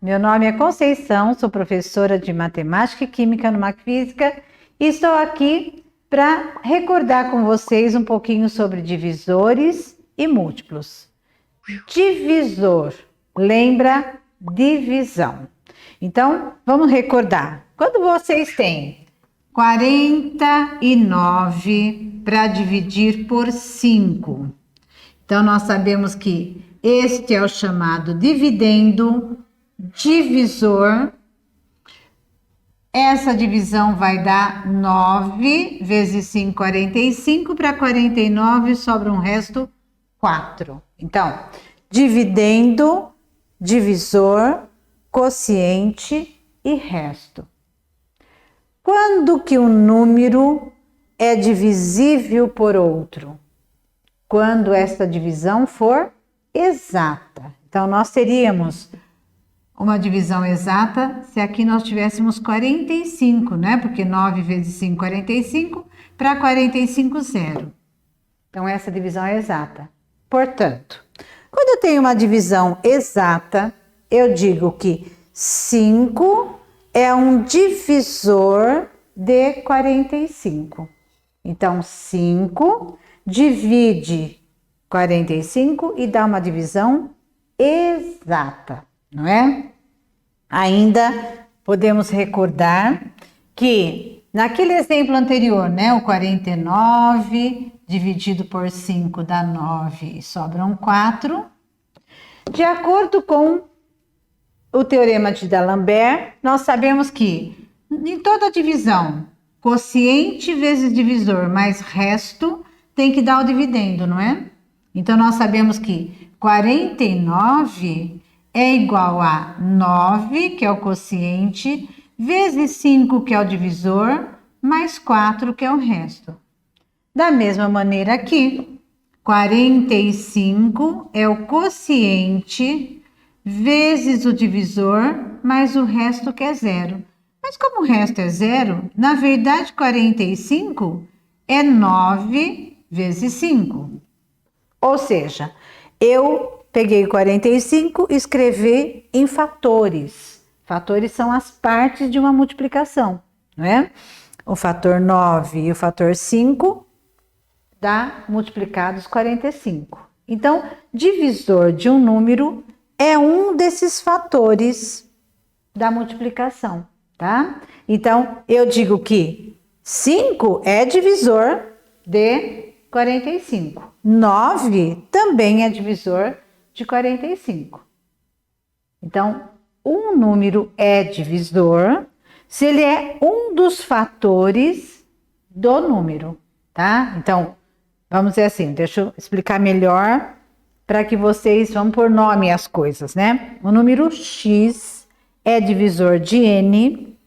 Meu nome é Conceição, sou professora de Matemática e Química no Macfísica e estou aqui para recordar com vocês um pouquinho sobre divisores e múltiplos. Divisor, lembra divisão. Então, vamos recordar. Quando vocês têm 49 para dividir por 5, então nós sabemos que este é o chamado dividendo, divisor. Essa divisão vai dar 9 vezes 5, 45. Para 49 sobra um resto 4. Então, dividendo, divisor, quociente e resto. Quando que um número é divisível por outro? Quando esta divisão for exata. Então, nós teríamos uma divisão exata se aqui nós tivéssemos 45, né? Porque 9 vezes 5, 45, para 45, 0. Então, essa divisão é exata. Portanto, quando eu tenho uma divisão exata, eu digo que 5 é um divisor de 45. Então, 5 divide 45 e dá uma divisão exata, não é? Ainda podemos recordar que naquele exemplo anterior, né, o 49 dividido por 5 dá 9 e sobram 4. De acordo com o teorema de D'Alembert, nós sabemos que em toda divisão, quociente vezes divisor mais resto tem que dar o dividendo, não é? Então, nós sabemos que 49 é igual a 9, que é o quociente, vezes 5, que é o divisor, mais 4, que é o resto. Da mesma maneira aqui, 45 é o quociente, vezes o divisor, mais o resto, que é 0. Mas como o resto é 0, na verdade, 45 é 9 vezes 5. Ou seja, eu peguei 45 e escrevi em fatores. Fatores são as partes de uma multiplicação, não é? O fator 9 e o fator 5 dá multiplicados 45. Então, divisor de um número é um desses fatores da multiplicação, tá? Então, eu digo que 5 é divisor de 45. 9 também é divisor de 45. Então, um número é divisor se ele é um dos fatores do número, tá? Então, vamos dizer assim, deixa eu explicar melhor para que vocês vão pôr nome às coisas, né? O número x é divisor de n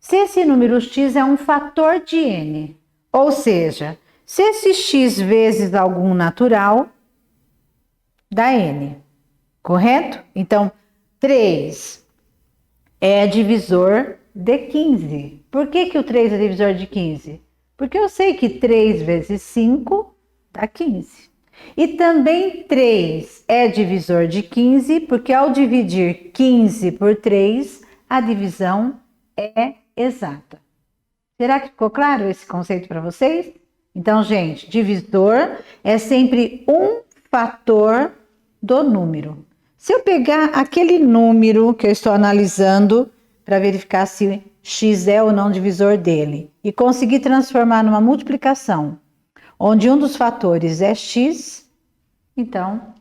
se esse número x é um fator de n, ou seja, se esse x vezes algum natural, dá n, correto? Então, 3 é divisor de 15. Por que o 3 é divisor de 15? Porque eu sei que 3 vezes 5 dá 15. E também 3 é divisor de 15, porque ao dividir 15 por 3, a divisão é exata. Será que ficou claro esse conceito para vocês? Então, gente, divisor é sempre um fator do número. Se eu pegar aquele número que eu estou analisando para verificar se x é ou não divisor dele e conseguir transformar numa multiplicação, onde um dos fatores é x, então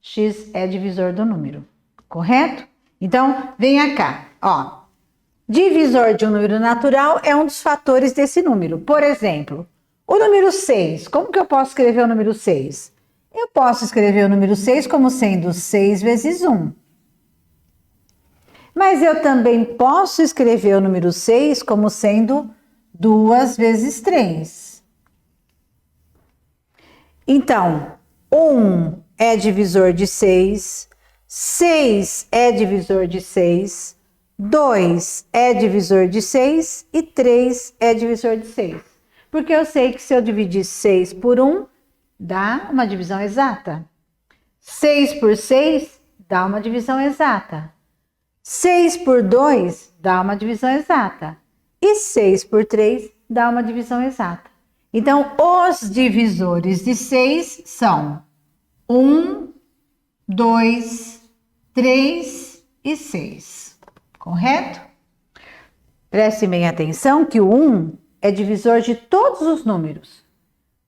x é divisor do número, correto? Então, venha cá, ó. Divisor de um número natural é um dos fatores desse número. Por exemplo, o número 6, como que eu posso escrever o número 6? Eu posso escrever o número 6 como sendo 6 vezes 1. Mas eu também posso escrever o número 6 como sendo 2 vezes 3. Então, 1 é divisor de 6, 6 é divisor de 6, 2 é divisor de 6 e 3 é divisor de 6. Porque eu sei que se eu dividir 6 por 1, dá uma divisão exata. 6 por 6 dá uma divisão exata. 6 por 2 dá uma divisão exata. E 6 por 3 dá uma divisão exata. Então, os divisores de 6 são 1, 2, 3 e 6. Correto? Preste bem atenção que o 1 é divisor de todos os números.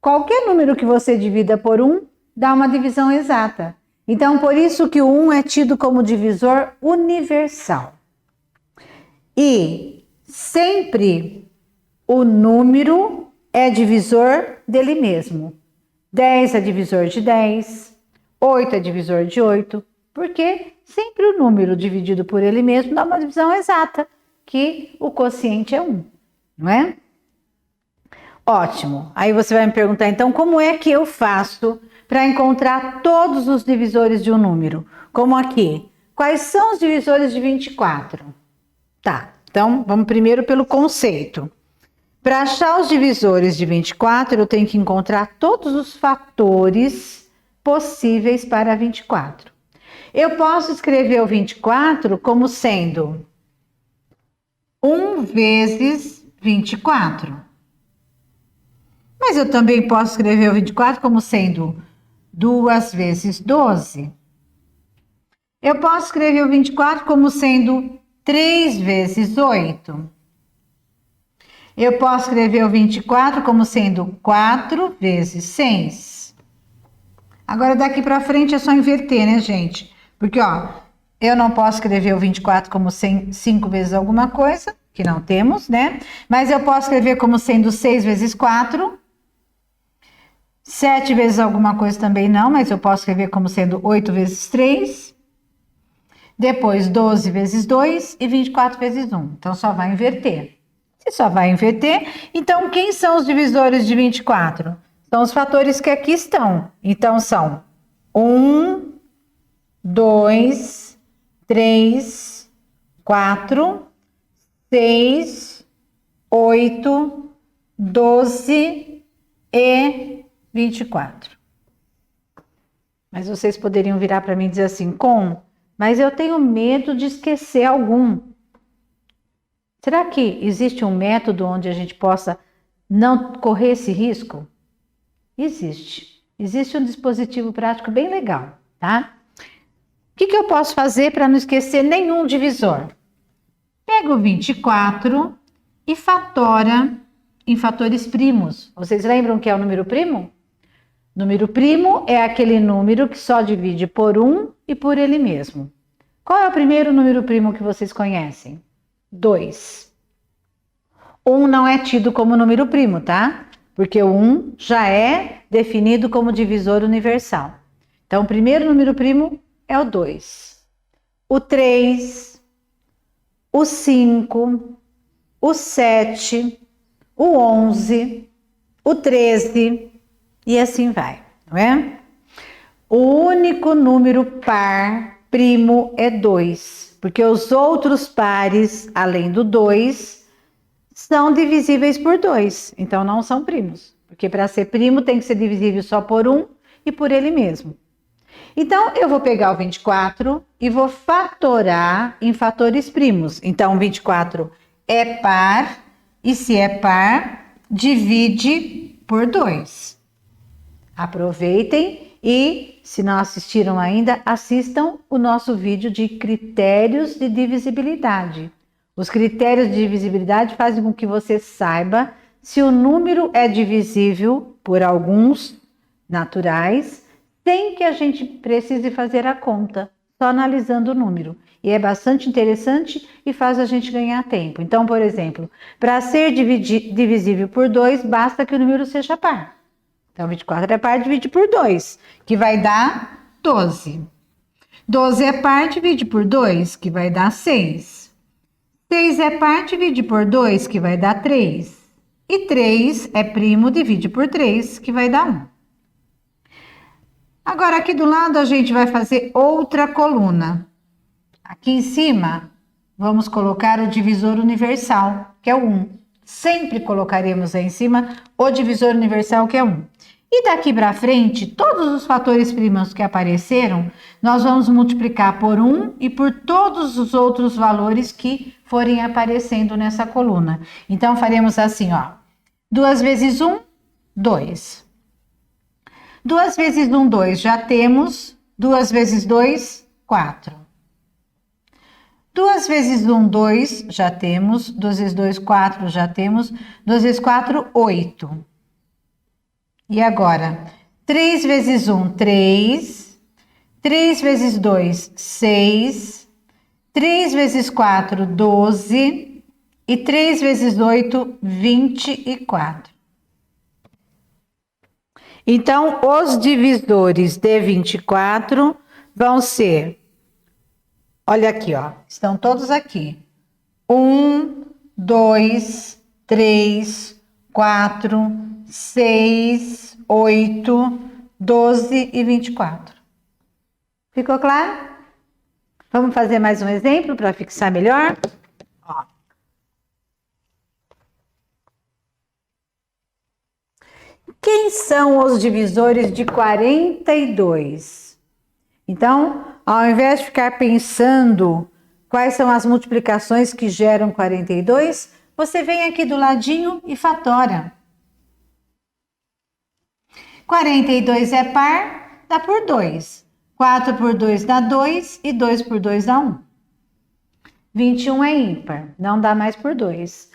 Qualquer número que você divida por 1 dá uma divisão exata. Então, por isso que o 1 é tido como divisor universal. E sempre o número é divisor dele mesmo. 10 é divisor de 10, 8 é divisor de 8, porque sempre o número dividido por ele mesmo dá uma divisão exata, que o quociente é 1, não é? Ótimo. Aí você vai me perguntar, então, como é que eu faço para encontrar todos os divisores de um número? Como aqui. Quais são os divisores de 24? Tá, então vamos primeiro pelo conceito. Para achar os divisores de 24, eu tenho que encontrar todos os fatores possíveis para 24. Eu posso escrever o 24 como sendo 1 vezes 24. Mas eu também posso escrever o 24 como sendo 2 vezes 12. Eu posso escrever o 24 como sendo 3 vezes 8. Eu posso escrever o 24 como sendo 4 vezes 6. Agora, daqui para frente é só inverter, né, gente? Porque, ó, eu não posso escrever o 24 como 5 vezes alguma coisa, que não temos, né? Mas eu posso escrever como sendo 6 vezes 4. 7 vezes alguma coisa também não, mas eu posso escrever como sendo 8 vezes 3. Depois 12 vezes 2 e 24 vezes 1. Então, só vai inverter. Se só vai inverter, então quem são os divisores de 24? São os fatores que aqui estão. Então, são 1, 2, 3, 4, 6, 8, 12 e 24. Mas vocês poderiam virar para mim e dizer assim, mas eu tenho medo de esquecer algum. Será que existe um método onde a gente possa não correr esse risco? Existe. Existe um dispositivo prático bem legal, tá? O que eu posso fazer para não esquecer nenhum divisor? Pega o 24 e fatora em fatores primos. Vocês lembram o que é o número primo? Número primo é aquele número que só divide por 1 e por ele mesmo. Qual é o primeiro número primo que vocês conhecem? 2. 1 não é tido como número primo, tá? Porque o 1 já é definido como divisor universal. Então, o primeiro número primo é o 2. O 3, o 5, o 7, o 11, o 13 e assim vai, não é? O único número par primo é 2, porque os outros pares, além do 2, são divisíveis por 2, então não são primos, porque para ser primo tem que ser divisível só por 1 e por ele mesmo. Então, eu vou pegar o 24 e vou fatorar em fatores primos. Então, 24 é par, e se é par, divide por 2. Aproveitem e, se não assistiram ainda, assistam o nosso vídeo de critérios de divisibilidade. Os critérios de divisibilidade fazem com que você saiba se o número é divisível por alguns naturais, sem que a gente precise fazer a conta, só analisando o número. E é bastante interessante e faz a gente ganhar tempo. Então, por exemplo, para ser divisível por 2, basta que o número seja par. Então, 24 é par, divide por 2, que vai dar 12. 12 é par, divide por 2, que vai dar 6. 6 é par, divide por 2, que vai dar 3. E 3 é primo, divide por 3, que vai dar 1. Agora, aqui do lado, a gente vai fazer outra coluna. Aqui em cima, vamos colocar o divisor universal, que é o 1. Sempre colocaremos aí em cima o divisor universal, que é 1. E daqui para frente, todos os fatores primos que apareceram, nós vamos multiplicar por 1 e por todos os outros valores que forem aparecendo nessa coluna. Então, faremos assim, ó. 2 vezes 1, 2. 2 vezes 1, 2, já temos. 2 vezes 2, 4. 2 vezes 1, 2, já temos. 2 vezes 2, 4, já temos. 2 vezes 4, 8. E agora, 3 vezes 1, 3. 3 vezes 2, 6. 3 vezes 4, 12. E 3 vezes 8, 24. Então, os divisores de 24 vão ser, olha aqui, ó, estão todos aqui. 1, 2, 3, 4, 6, 8, 12 e 24. Ficou claro? Vamos fazer mais um exemplo para fixar melhor? Ó. Quem são os divisores de 42? Então, ao invés de ficar pensando quais são as multiplicações que geram 42, você vem aqui do ladinho e fatora. 42 é par, dá por 2. 4 por 2 dá 2 e 2 por 2 dá 1. 21 é ímpar, não dá mais por 2.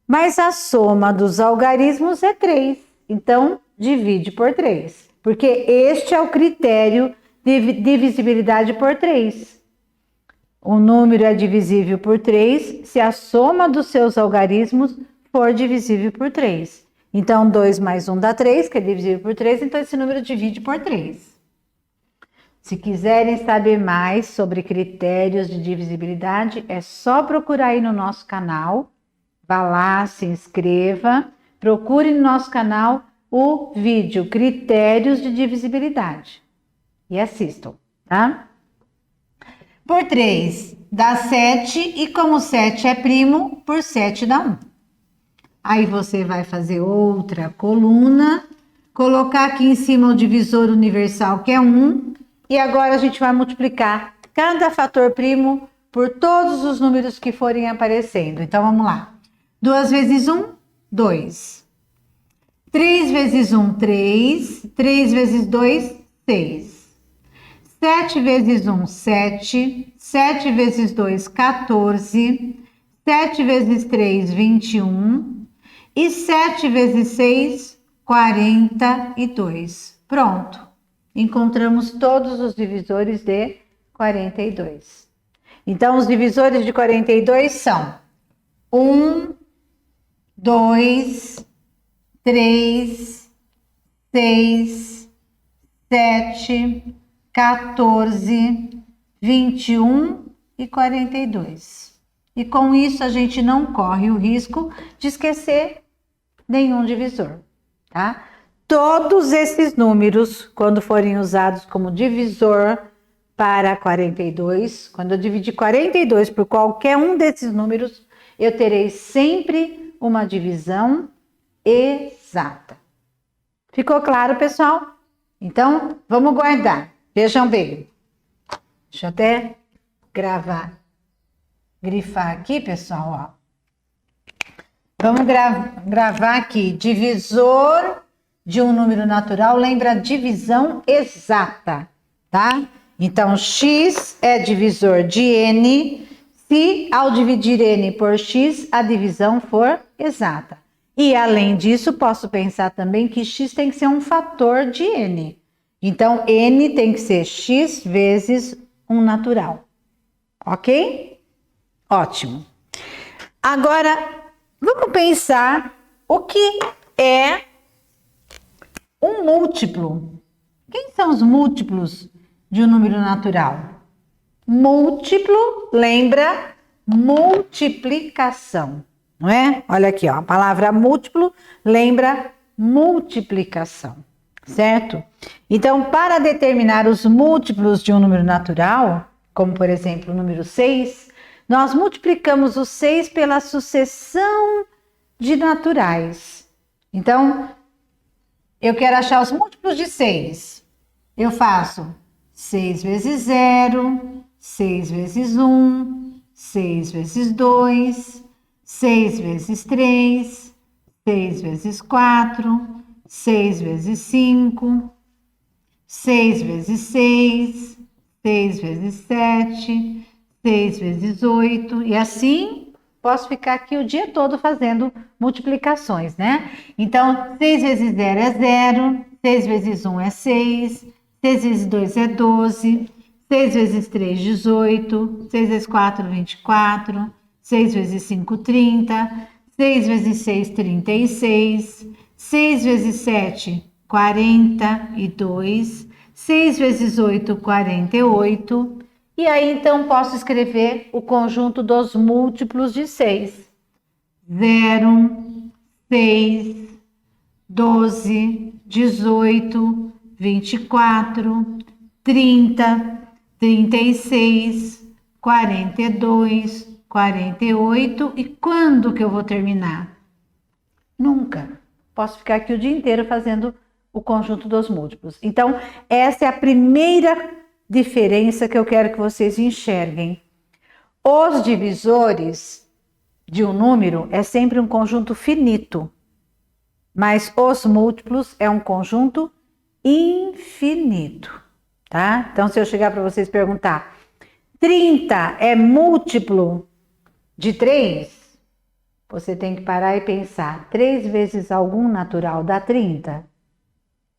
Mas a soma dos algarismos é 3. Então, divide por 3. Porque este é o critério de divisibilidade por 3. O número é divisível por 3 se a soma dos seus algarismos for divisível por 3. Então, 2 mais 1 dá 3, que é divisível por 3, então esse número divide por 3. Se quiserem saber mais sobre critérios de divisibilidade, é só procurar aí no nosso canal. Vá lá, se inscreva, procure no nosso canal o vídeo Critérios de Divisibilidade e assistam, tá? Por 3 dá 7 e como 7 é primo, por 7 dá 1. Aí você vai fazer outra coluna, colocar aqui em cima o divisor universal, que é 1, e agora a gente vai multiplicar cada fator primo por todos os números que forem aparecendo. Então, vamos lá. 2 vezes 1, 2. 3 vezes 1, 3. 3 vezes 2, 6. 7 vezes 1, 7. 7 vezes 2, 14. 7 vezes 3, 21. E 7 vezes 6, 42. Pronto. Encontramos todos os divisores de 42. Então, os divisores de 42 são 1, 2, 3, 6, 7, 14, 21 e 42. E com isso a gente não corre o risco de esquecer nenhum divisor, tá? Todos esses números, quando forem usados como divisor para 42, quando eu dividir 42 por qualquer um desses números, eu terei sempre uma divisão exata. Ficou claro, pessoal? Então, vamos guardar. Vejam bem. Deixa eu até grifar aqui, pessoal, ó. Vamos gravar aqui. Divisor de um número natural, lembra a divisão exata, tá? Então, x é divisor de n, se ao dividir n por x, a divisão for exata. E, além disso, posso pensar também que x tem que ser um fator de n. Então, n tem que ser x vezes um natural. Ok? Ótimo. Agora, vamos pensar o que é um múltiplo. Quem são os múltiplos de um número natural? Múltiplo, lembra? Multiplicação, não é? Olha aqui, ó, a palavra múltiplo lembra multiplicação, certo? Então, para determinar os múltiplos de um número natural, como por exemplo o número 6, nós multiplicamos o 6 pela sucessão de naturais. Então, Eu quero achar os múltiplos de 6. Eu faço 6 vezes 0, 6 vezes 1, 6 vezes 2, 6 vezes 3, 6 vezes 4, 6 vezes 5, 6 vezes 6, 6 vezes 7, 6 vezes 8, e assim posso ficar aqui o dia todo fazendo multiplicações, né? Então, 6 vezes 0 é 0, 6 vezes 1 é 6, 6 vezes 2 é 12, 6 vezes 3, 18, 6 vezes 4, 24, 6 vezes 5, 30, 6 vezes 6, 36, 6 vezes 7, 42, 6 vezes 8, 48. E aí, então, posso escrever o conjunto dos múltiplos de 6. 0, 6, 12, 18, 24, 30, 36, 42, 48. E quando que eu vou terminar? Nunca. Posso ficar aqui o dia inteiro fazendo o conjunto dos múltiplos. Então, essa é a primeira diferença que eu quero que vocês enxerguem. Os divisores de um número é sempre um conjunto finito, mas os múltiplos é um conjunto infinito, tá? Então, se eu chegar para vocês perguntar, 30 é múltiplo de 3? Você tem que parar e pensar, 3 vezes algum natural dá 30?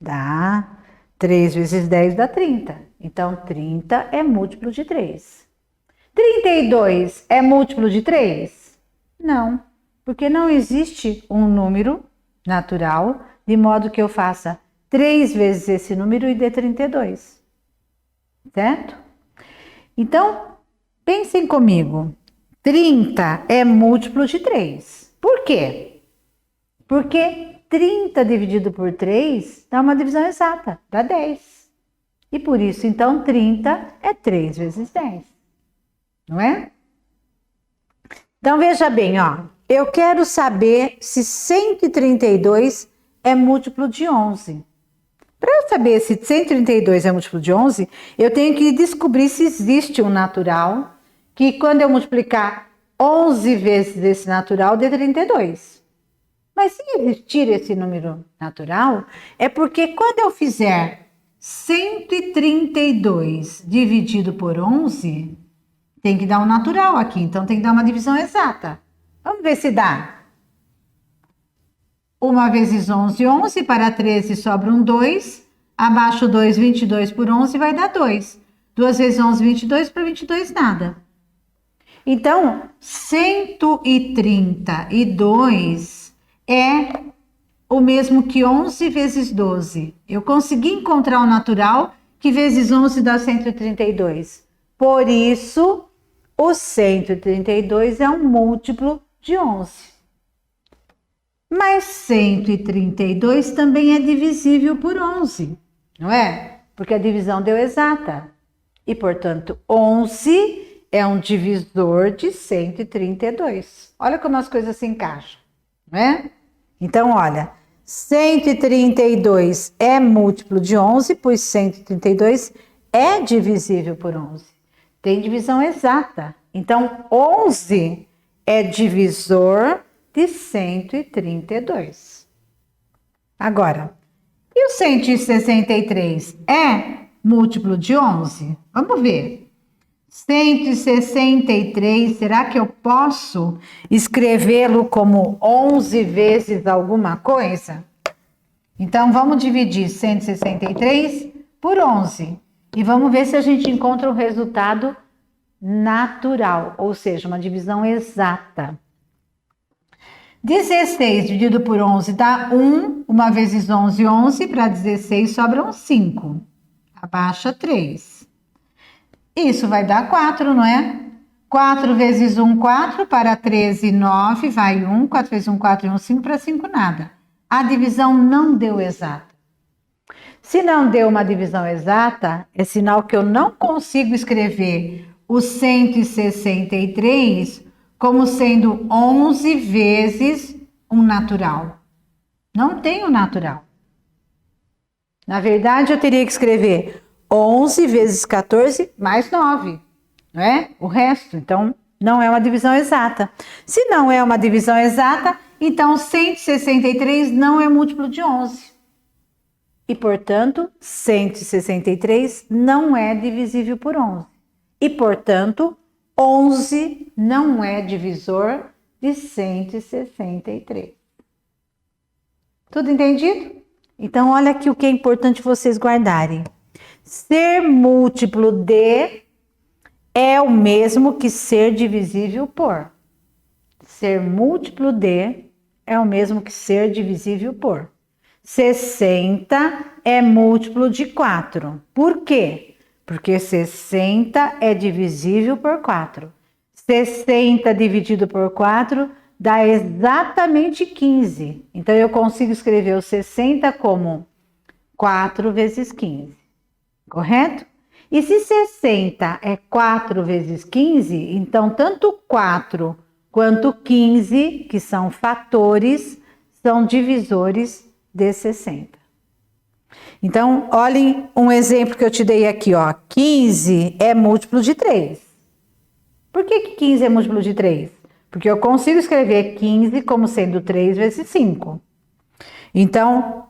Dá. 3 vezes 10 dá 30. Então, 30 é múltiplo de 3. 32 é múltiplo de 3? Não, porque não existe um número natural de modo que eu faça 3 vezes esse número e dê 32. Certo? Então, pensem comigo. 30 é múltiplo de 3. Por quê? Porque 30 dividido por 3 dá uma divisão exata, dá 10. E por isso, então, 30 é 3 vezes 10. Não é? Então, veja bem, ó. Eu quero saber se 132 é múltiplo de 11. Para eu saber se 132 é múltiplo de 11, eu tenho que descobrir se existe um natural que, quando eu multiplicar 11 vezes esse natural, dê 32. Mas se existir esse número natural, é porque quando eu fizer 132 dividido por 11, tem que dar um natural aqui, então tem que dar uma divisão exata. Vamos ver se dá. 1 vezes 11, 11, para 13 sobra um 2, abaixo 2, 22 por 11 vai dar 2. 2 vezes 11, 22, para 22 nada. Então, 132 é o mesmo que 11 vezes 12. Eu consegui encontrar o natural, que vezes 11 dá 132. Por isso, o 132 é um múltiplo de 11. Mas 132 também é divisível por 11, não é? Porque a divisão deu exata. E, portanto, 11 é um divisor de 132. Olha como as coisas se encaixam, não é? Então, olha, 132 é múltiplo de 11, pois 132 é divisível por 11. Tem divisão exata. Então, 11 é divisor de 132. Agora, e o 163 é múltiplo de 11? Vamos ver. 163, será que eu posso escrevê-lo como 11 vezes alguma coisa? Então, vamos dividir 163 por 11 e vamos ver se a gente encontra um resultado natural, ou seja, uma divisão exata. 16 dividido por 11 dá 1, 1 vezes 11, 11, para 16 sobram 5, abaixa 3. Isso vai dar 4, não é? 4 vezes 1, 4, para 13, 9, vai 1, 4 vezes 1, 4 e 1, 5, para 5, nada. A divisão não deu exata. Se não deu uma divisão exata, é sinal que eu não consigo escrever o 163 como sendo 11 vezes um natural. Não tem um natural. Na verdade, eu teria que escrever 11 vezes 14 mais 9, não é? O resto. Então, não é uma divisão exata. Se não é uma divisão exata, então 163 não é múltiplo de 11. E, portanto, 163 não é divisível por 11. E, portanto, 11 não é divisor de 163. Tudo entendido? Então, olha aqui o que é importante vocês guardarem. Ser múltiplo de é o mesmo que ser divisível por. Ser múltiplo de é o mesmo que ser divisível por. 60 é múltiplo de 4. Por quê? Porque 60 é divisível por 4. 60 dividido por 4 dá exatamente 15. Então, eu consigo escrever o 60 como 4 vezes 15. Correto? E se 60 é 4 vezes 15, então tanto 4 quanto 15, que são fatores, são divisores de 60. Então, olhem um exemplo que eu te dei aqui, ó. 15 é múltiplo de 3. Por que 15 é múltiplo de 3? Porque eu consigo escrever 15 como sendo 3 vezes 5. Então,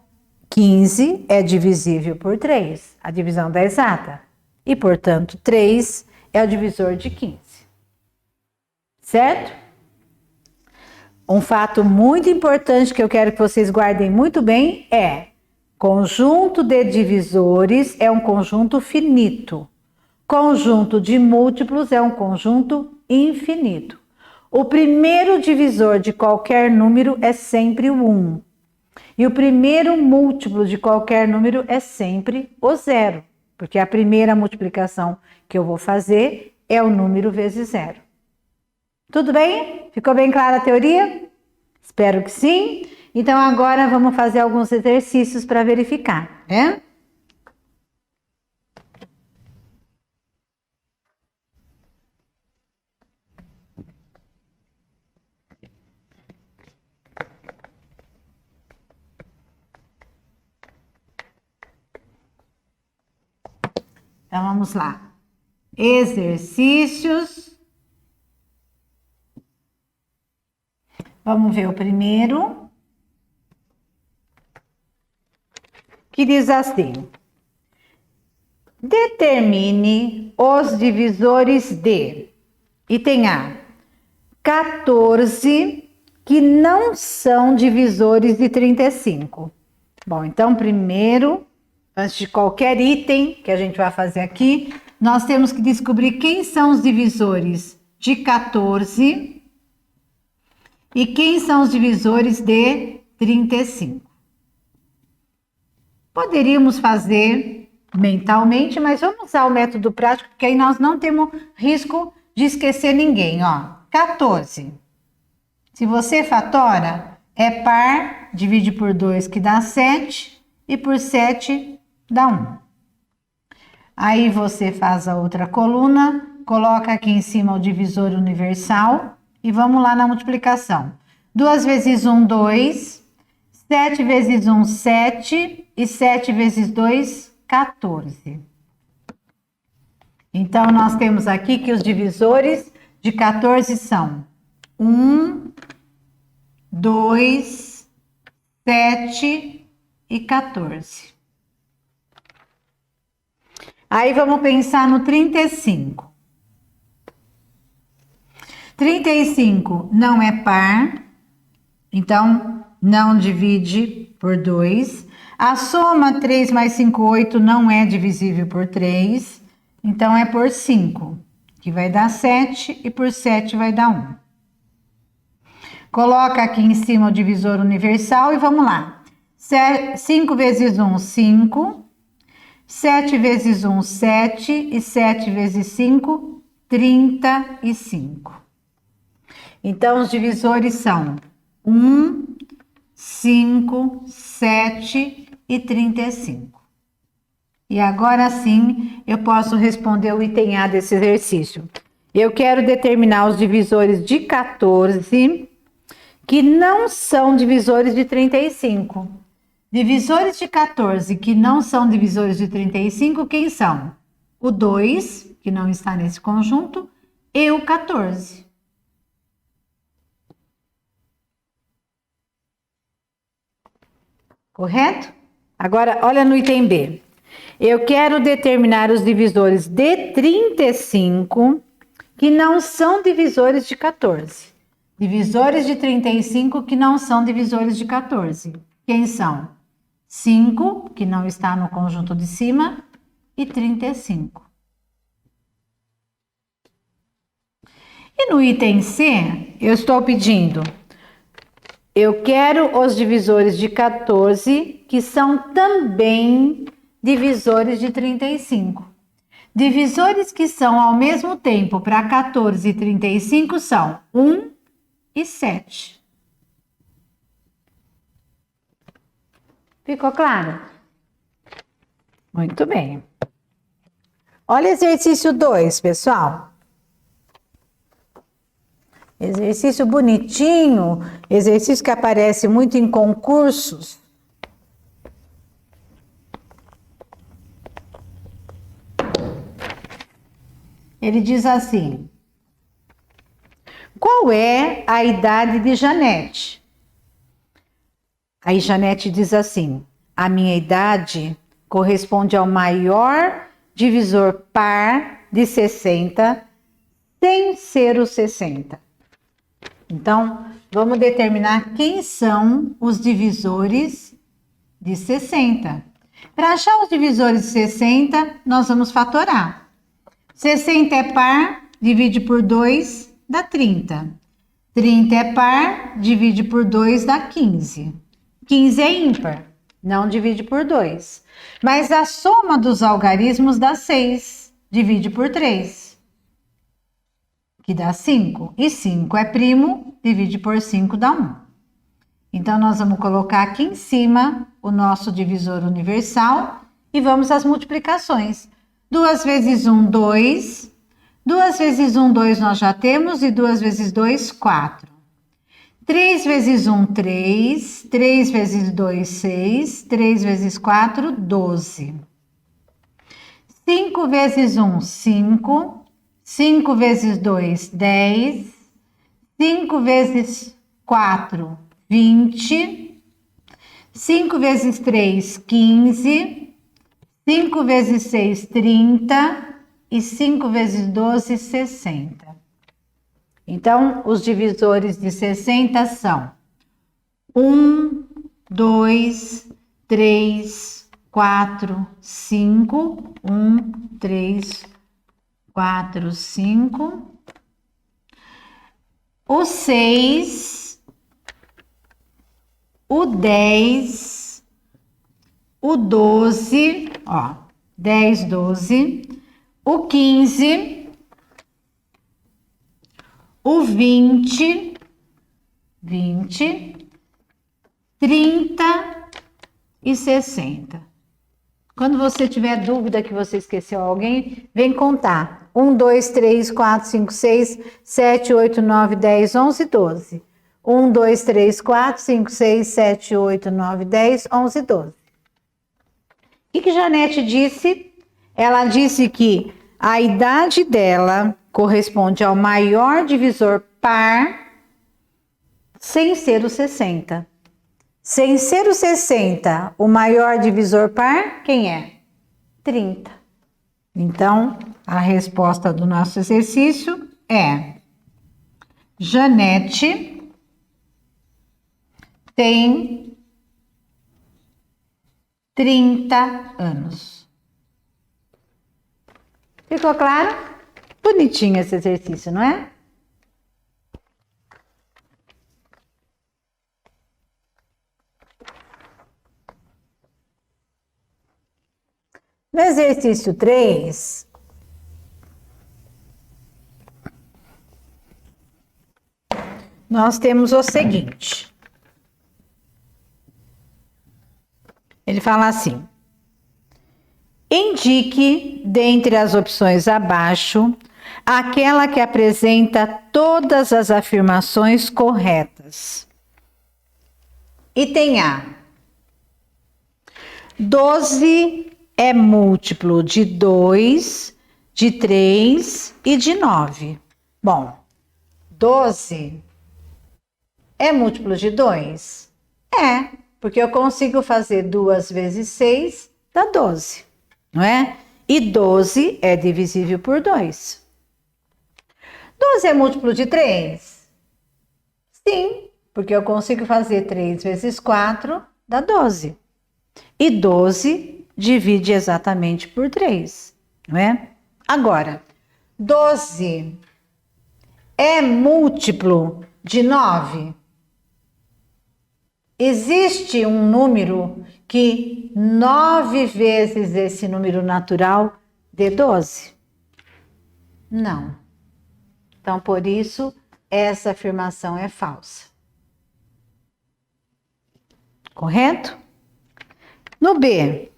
15 é divisível por 3, a divisão da exata. E, portanto, 3 é o divisor de 15. Certo? Um fato muito importante que eu quero que vocês guardem muito bem é: conjunto de divisores é um conjunto finito. Conjunto de múltiplos é um conjunto infinito. O primeiro divisor de qualquer número é sempre o 1. E o primeiro múltiplo de qualquer número é sempre o 0. Porque a primeira multiplicação que eu vou fazer é o número vezes 0. Tudo bem? Ficou bem clara a teoria? Espero que sim. Então, agora vamos fazer alguns exercícios para verificar, né? Então, vamos lá. Exercícios. Vamos ver o primeiro, que diz assim: determine os divisores de, item A, 14 que não são divisores de 35. Bom, então primeiro, antes de qualquer item que a gente vai fazer aqui, nós temos que descobrir quem são os divisores de 14 e quem são os divisores de 35. Poderíamos fazer mentalmente, mas vamos usar o método prático, porque aí nós não temos risco de esquecer ninguém, ó. 14. Se você fatora, é par, divide por 2 que dá 7, e por 7 dá 1. Aí você faz a outra coluna, coloca aqui em cima o divisor universal e vamos lá na multiplicação. 2 vezes 1, 2. 7 vezes 1, 7. E 7 vezes 2, 14. Então, nós temos aqui que os divisores de 14 são 1, 2, 7 e 14. Aí, vamos pensar no 35. 35 não é par, então não divide por 2. A soma 3 mais 5, 8 não é divisível por 3, então é por 5, que vai dar 7, e por 7 vai dar 1. Coloca aqui em cima o divisor universal e vamos lá. 5 vezes 1, 5. 7 vezes 1, 7. E 7 vezes 5, 35. Então, os divisores são 1, 5, 7 e 35. E agora sim, eu posso responder o item A desse exercício. Eu quero determinar os divisores de 14 que não são divisores de 35. Divisores de 14 que não são divisores de 35, quem são? O 2, que não está nesse conjunto, e o 14. Correto? Agora, olha no item B. Eu quero determinar os divisores de 35 que não são divisores de 14. Divisores de 35 que não são divisores de 14. Quem são? 5, que não está no conjunto de cima, e 35. E no item C, eu estou pedindo, eu quero os divisores de 14, que são também divisores de 35. Divisores que são ao mesmo tempo para 14 e 35 são 1 e 7. Ficou claro? Muito bem. Olha exercício 2, pessoal. Exercício bonitinho, exercício que aparece muito em concursos. Ele diz assim: qual é a idade de Janete? Aí Janete diz assim: a minha idade corresponde ao maior divisor par de 60, sem ser o 60. Então, vamos determinar quem são os divisores de 60. Para achar os divisores de 60, nós vamos fatorar. 60 é par, divide por 2, dá 30. 30 é par, divide por 2, dá 15. 15 é ímpar, não divide por 2. Mas a soma dos algarismos dá 6, divide por 3, que dá 5. E 5 é primo, divide por 5 dá 1. Então, nós vamos colocar aqui em cima o nosso divisor universal e vamos às multiplicações. 2 vezes 1, 2. 2 vezes 1, 2 nós já temos, e 2 vezes 2, 4. 3 vezes 1, 3. 3 vezes 2, 6. 3 vezes 4, 12. 5 vezes 1, 5. 5 vezes 2, 10. 5 vezes 4, 20. 5 vezes 3, 15. 5 vezes 6, 30. E 5 vezes 12, 60. Então, os divisores de 60 são 1, 2, 3, 4, 5. 1, 3, 4, 5. O 6, o 10, o 12, ó, 10, 12, o 15, o 20, 30 e 60. Quando você tiver dúvida que você esqueceu alguém, vem contar. 1, 2, 3, 4, 5, 6, 7, 8, 9, 10, 11, 12. 1, 2, 3, 4, 5, 6, 7, 8, 9, 10, 11, 12. O que Janete disse? Ela disse que a idade dela corresponde ao maior divisor par, sem ser o 60. Sem ser o 60, o maior divisor par, quem é? 30. Então, a resposta do nosso exercício é: Janete tem 30 anos. Ficou claro? Bonitinho esse exercício, não é? No exercício 3, nós temos o seguinte. Ele fala assim: indique, dentre as opções abaixo, aquela que apresenta todas as afirmações corretas. Item A: 12 é múltiplo de 2, de 3 e de 9. Bom, 12 é múltiplo de 2? É, porque eu consigo fazer 2 vezes 6 dá 12, não é? E 12 é divisível por 2. 12 é múltiplo de 3? Sim, porque eu consigo fazer 3 vezes 4 dá 12. E 12 divide exatamente por 3, não é? Agora, 12 é múltiplo de 9? Existe um número que 9 vezes esse número natural dê 12? Não. Então, por isso, essa afirmação é falsa. Correto? No B,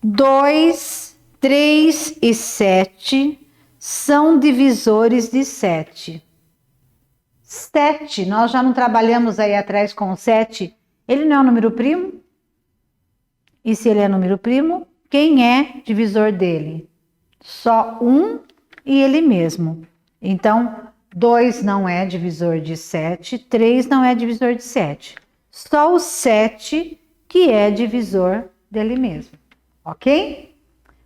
2, 3 e 7 são divisores de 7. 7, nós já não trabalhamos aí atrás com 7. Ele não é um número primo? E se ele é número primo, quem é divisor dele? Só 1 e ele mesmo. Então, 2 não é divisor de 7, 3 não é divisor de 7. Só o 7 que é divisor dele mesmo, ok?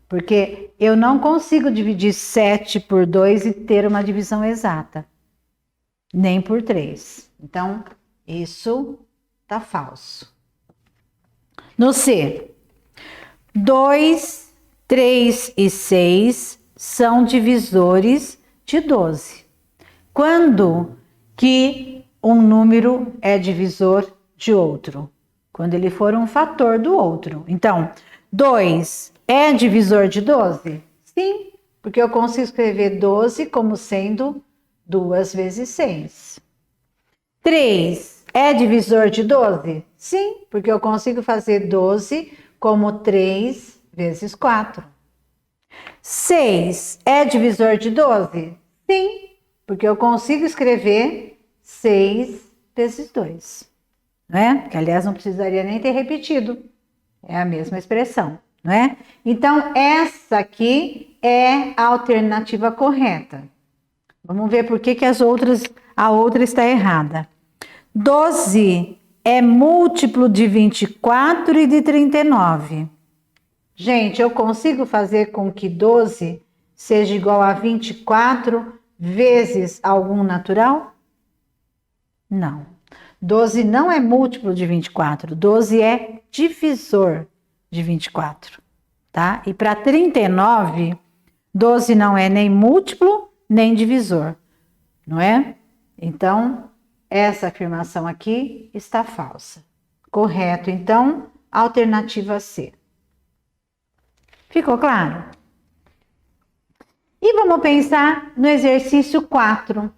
Porque eu não consigo dividir 7 por 2 e ter uma divisão exata, nem por 3. Então, isso tá falso. No C, 2, 3 e 6 são divisores de 12. Quando que um número é divisor de outro? Quando ele for um fator do outro. Então, 2 é divisor de 12? Sim, porque eu consigo escrever 12 como sendo 2 vezes 6. 3 é divisor de 12? Sim, porque eu consigo fazer 12 como 3 vezes 4. 6 é divisor de 12? Sim, porque eu consigo escrever 6 vezes 2. Né? Que, aliás, não precisaria nem ter repetido. É a mesma expressão, não é? Então, essa aqui é a alternativa correta. Vamos ver por que a outra está errada. 12 é múltiplo de 24 e de 39. Gente, eu consigo fazer com que 12 seja igual a 24 vezes algum natural? Não. 12 não é múltiplo de 24, 12 é divisor de 24, tá? E para 39, 12 não é nem múltiplo, nem divisor, não é? Então, essa afirmação aqui está falsa. Correto, então, alternativa C. Ficou claro? E vamos pensar no exercício 4.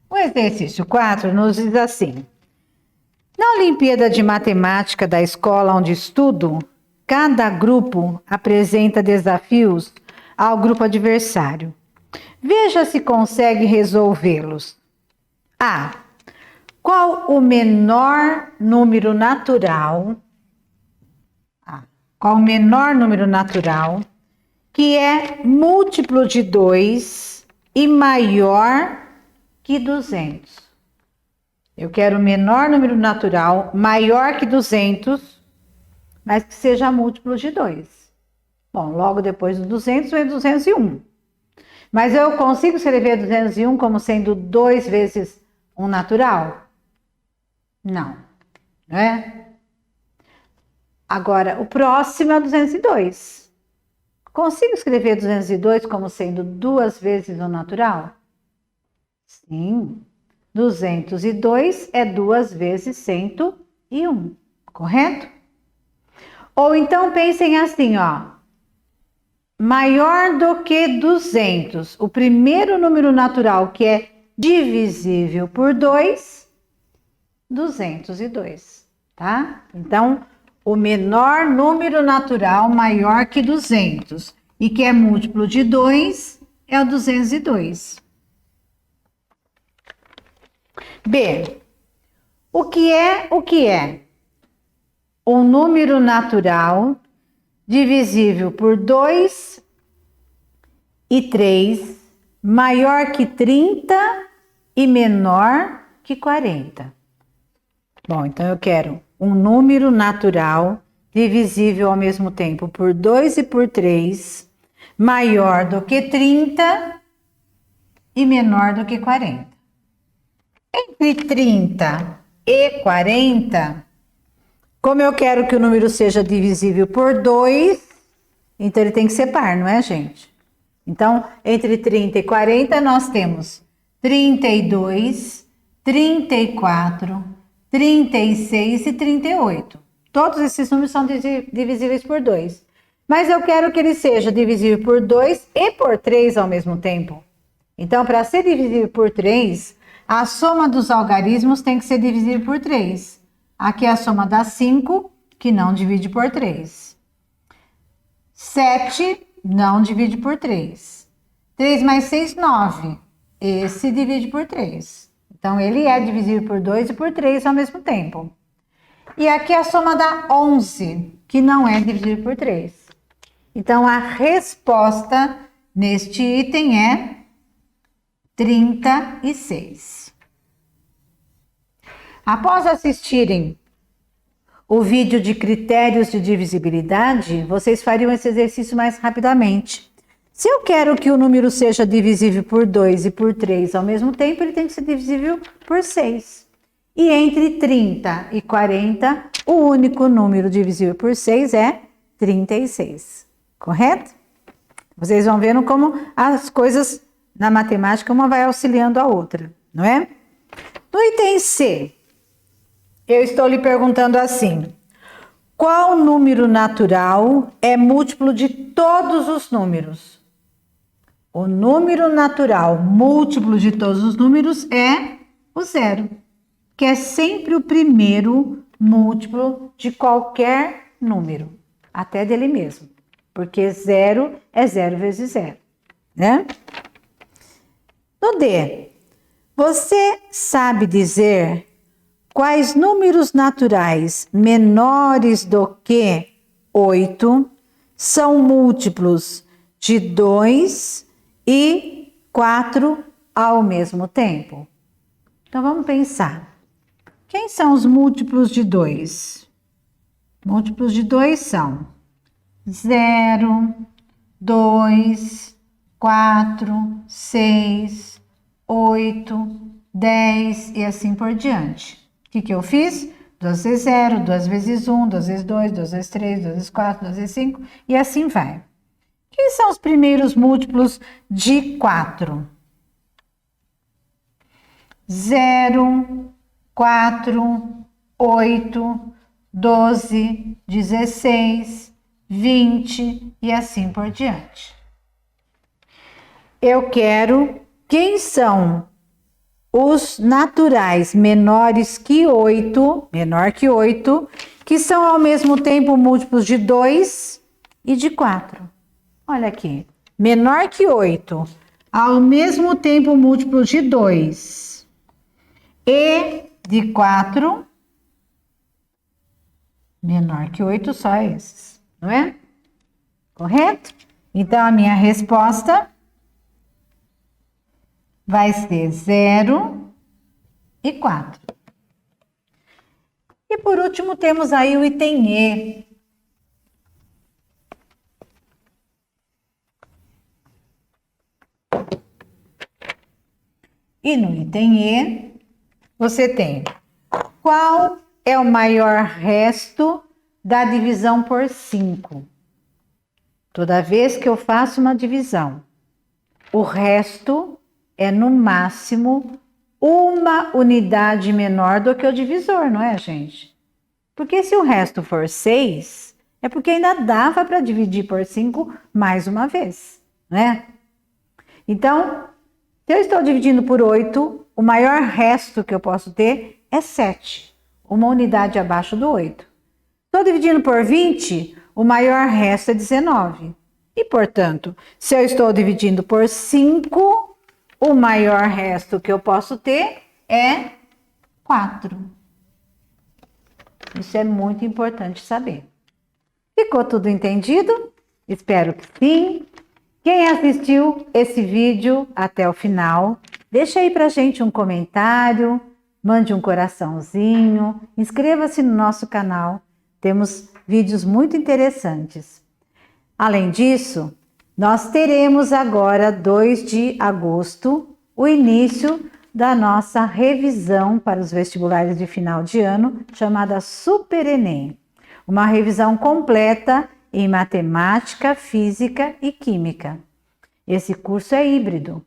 O exercício 4 nos diz assim: na Olimpíada de Matemática da escola onde estudo, cada grupo apresenta desafios ao grupo adversário. Veja se consegue resolvê-los. A. Qual o menor número natural? Qual o menor número natural que é múltiplo de 2 e maior que 200? Eu quero o menor número natural maior que 200, mas que seja múltiplo de 2. Bom, logo depois do 200 vem 201. Mas eu consigo escrever 201 como sendo 2 vezes um natural? Não, não é? Agora, o próximo é o 202. Consigo escrever 202 como sendo 2 vezes um natural? Sim. 202 é 2 vezes 101, correto? Ou então pensem assim, ó. Maior do que 200, o primeiro número natural que é divisível por 2, 202, tá? Então, o menor número natural maior que 200. e que é múltiplo de 2, é o 202. B. O que é um número natural divisível por 2 e 3, maior que 30 e menor que 40? Bom, então eu quero um número natural divisível ao mesmo tempo por 2 e por 3, maior do que 30 e menor do que 40. Entre 30 e 40, como eu quero que o número seja divisível por 2, então ele tem que ser par, não é, gente? Então, entre 30 e 40, nós temos 32, 34, 36 e 38. Todos esses números são divisíveis por 2. Mas eu quero que ele seja divisível por 2 e por 3 ao mesmo tempo. Então, para ser divisível por 3, a soma dos algarismos tem que ser divisível por 3. Aqui é a soma dá 5, que não divide por 3. 7 não divide por 3. 3 mais 6, 9. Esse divide por 3. Então, ele é divisível por 2 e por 3 ao mesmo tempo. E aqui a soma dá 11, que não é divisível por 3. Então, a resposta neste item é 36. Após assistirem o vídeo de critérios de divisibilidade, vocês fariam esse exercício mais rapidamente. Se eu quero que o número seja divisível por 2 e por 3 ao mesmo tempo, ele tem que ser divisível por 6. E entre 30 e 40, o único número divisível por 6 é 36. Correto? Vocês vão vendo como as coisas na matemática, uma vai auxiliando a outra, não é? No item C, eu estou lhe perguntando assim: qual número natural é múltiplo de todos os números? O número natural múltiplo de todos os números é o 0, que é sempre o primeiro múltiplo de qualquer número, até dele mesmo, porque 0 é 0 vezes 0, né? No D, você sabe dizer quais números naturais menores do que 8 são múltiplos de 2 e 4 ao mesmo tempo? Então vamos pensar. Quem são os múltiplos de 2? Múltiplos de 2 são 0, 2, 4, 6, 8, 10 e assim por diante. O que eu fiz? 2 vezes 0, 2 vezes 1, 2 vezes 2, 2 vezes 3, 2 vezes 4, 2 vezes 5 e assim vai. Quem são os primeiros múltiplos de 4? 0, 4, 8, 12, 16, 20 e assim por diante. Eu quero quem são os naturais menores que 8, menor que 8, que são ao mesmo tempo múltiplos de 2 e de 4. Olha aqui, menor que 8, ao mesmo tempo múltiplo de 2 e de 4, menor que 8, só esses, não é? Correto? Então, a minha resposta vai ser 0 e 4. E por último, temos aí o item E. E no item E, você tem qual é o maior resto da divisão por 5? Toda vez que eu faço uma divisão, o resto é no máximo uma unidade menor do que o divisor, não é, gente? Porque se o resto for 6, é porque ainda dava para dividir por 5 mais uma vez, né? Então, se eu estou dividindo por 8, o maior resto que eu posso ter é 7, uma unidade abaixo do 8. Estou dividindo por 20, o maior resto é 19. E, portanto, se eu estou dividindo por 5, o maior resto que eu posso ter é 4. Isso é muito importante saber. Ficou tudo entendido? Espero que sim. Quem assistiu esse vídeo até o final, deixa aí pra gente um comentário, mande um coraçãozinho, inscreva-se no nosso canal. Temos vídeos muito interessantes. Além disso, nós teremos agora, 2 de agosto, o início da nossa revisão para os vestibulares de final de ano, chamada Super Enem. Uma revisão completa em matemática, física e química. Esse curso é híbrido,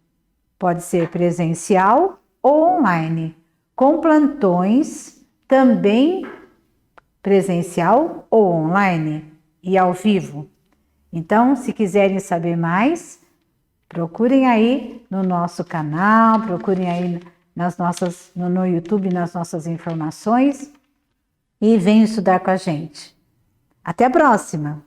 pode ser presencial ou online, com plantões também presencial ou online e ao vivo. Então, se quiserem saber mais, procurem aí no nosso canal, procurem aí no YouTube nas nossas informações e venham estudar com a gente. Até a próxima!